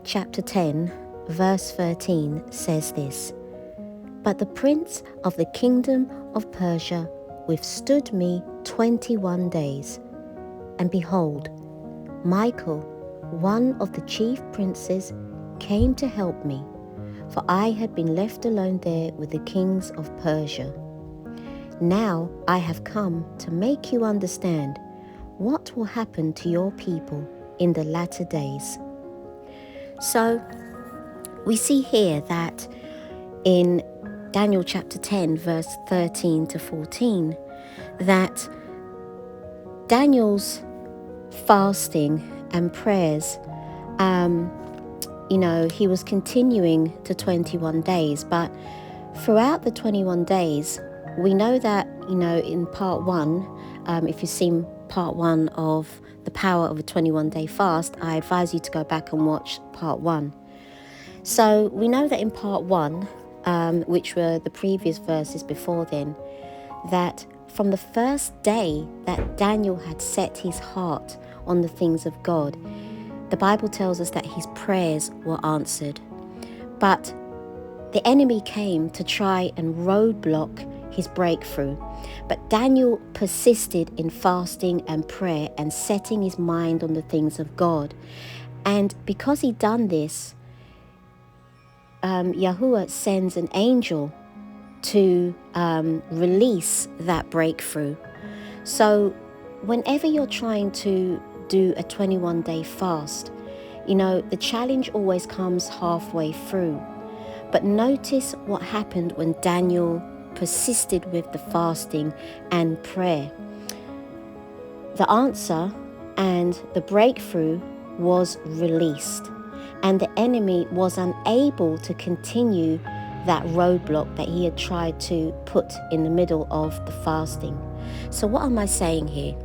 chapter 10, verse 13 says this: "But the prince of the kingdom of Persia withstood me 21 days. And behold, Michael, one of the chief princes, came to help me, for I had been left alone there with the kings of Persia. Now I have come to make you understand what will happen to your people in the latter days." So we see here that in Daniel chapter 10, verse 13 to 14, that Daniel's fasting and prayers, he was continuing to 21 days. But throughout the 21 days, we know that, in part 1, if you've seen part 1 of The Power of a 21-Day Fast, I advise you to go back and watch part 1. So we know that in part 1, which were the previous verses before then, that from the first day that Daniel had set his heart on the things of God, the Bible tells us that his prayers were answered. But the enemy came to try and roadblock his breakthrough. But Daniel persisted in fasting and prayer and setting his mind on the things of God. And because he done this, Yahuwah sends an angel to release that breakthrough. So whenever you're trying to do a 21-day fast, the challenge always comes halfway through. But notice what happened when Daniel persisted with the fasting and prayer. The answer and the breakthrough was released, and the enemy was unable to continue that roadblock that he had tried to put in the middle of the fasting. So what am I saying here?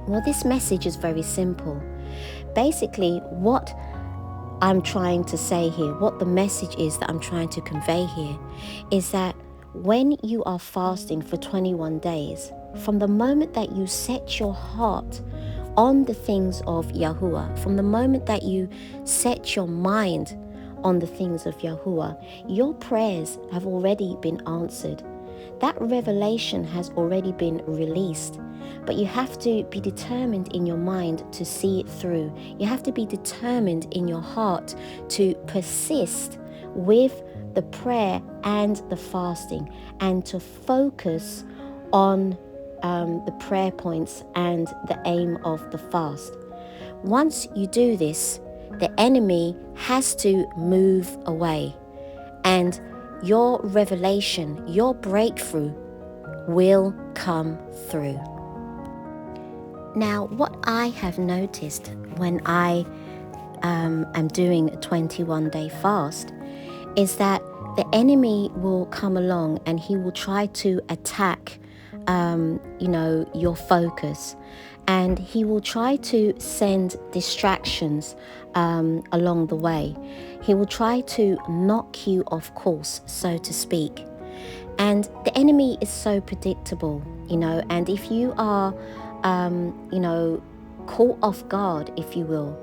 Well, this message is very simple. Basically, what I'm trying to say here, what the message is that I'm trying to convey here, is that when you are fasting for 21 days, from the moment that you set your heart on the things of Yahuwah, from the moment that you set your mind on the things of Yahuwah, your prayers have already been answered. That revelation has already been released. But you have to be determined in your mind to see it through. You have to be determined in your heart to persist with the prayer and the fasting, and to focus on the prayer points and the aim of the fast. Once you do this, the enemy has to move away, and your revelation, your breakthrough will come through. Now, what I have noticed when I am doing a 21-day fast is that the enemy will come along and he will try to attack, your focus, and he will try to send distractions along the way. He will try to knock you off course, so to speak. And the enemy is so predictable, and if you are, caught off guard, if you will,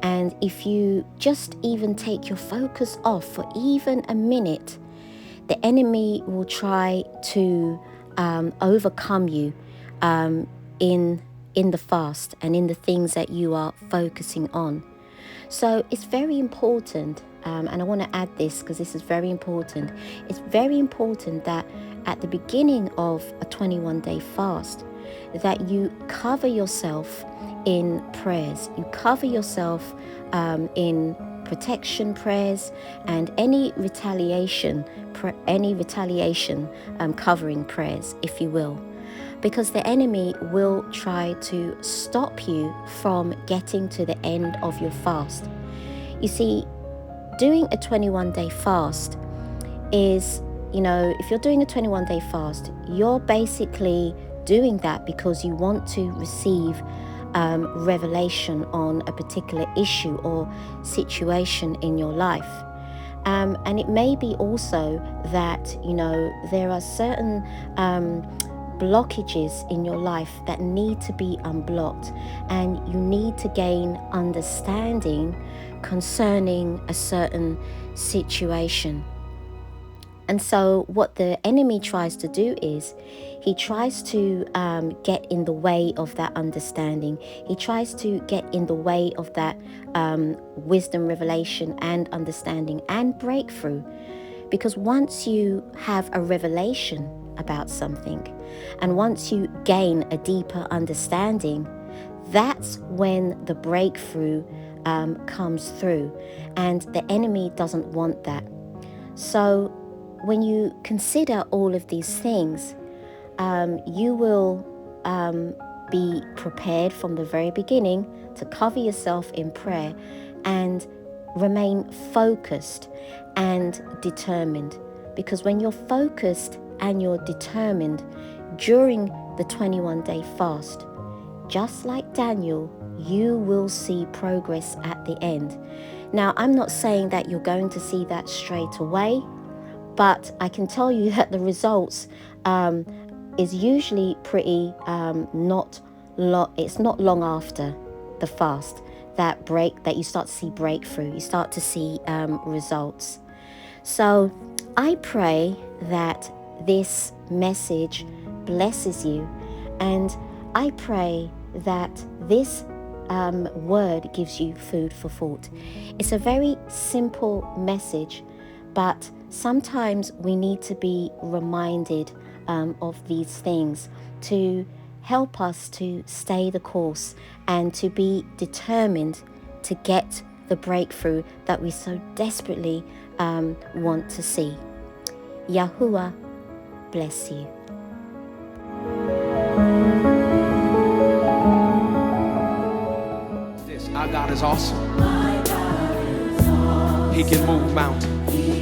and if you just even take your focus off for even a minute, the enemy will try to overcome you in the fast and in the things that you are focusing on. So it's very important, and I want to add this because this is very important. It's very important that at the beginning of a 21-day fast, that you cover yourself in prayers. You cover yourself in protection prayers and any retaliation covering prayers, if you will. Because the enemy will try to stop you from getting to the end of your fast. You see, doing a 21-day fast is, if you're doing a 21-day fast, you're basically doing that because you want to receive revelation on a particular issue or situation in your life. And it may be also that, there are certain blockages in your life that need to be unblocked, and you need to gain understanding concerning a certain situation. And so what the enemy tries to do is he tries to get in the way of that understanding. He tries to get in the way of that wisdom, revelation, and understanding and breakthrough. Because once you have a revelation about something, and once you gain a deeper understanding, that's when the breakthrough comes through. And the enemy doesn't want that. So when you consider all of these things, you will be prepared from the very beginning to cover yourself in prayer and remain focused and determined. Because when you're focused and you're determined during the 21-day fast, just like Daniel, you will see progress at the end. Now, I'm not saying that you're going to see that straight away, but I can tell you that the results is usually pretty it's not long after the fast that you start to see breakthrough, you start to see results. So I pray that this message blesses you, and I pray that this word gives you food for thought. It's a very simple message, but sometimes we need to be reminded of these things to help us to stay the course and to be determined to get the breakthrough that we so desperately want to see. Yahuwah bless you. Our God is awesome. He can move mountains.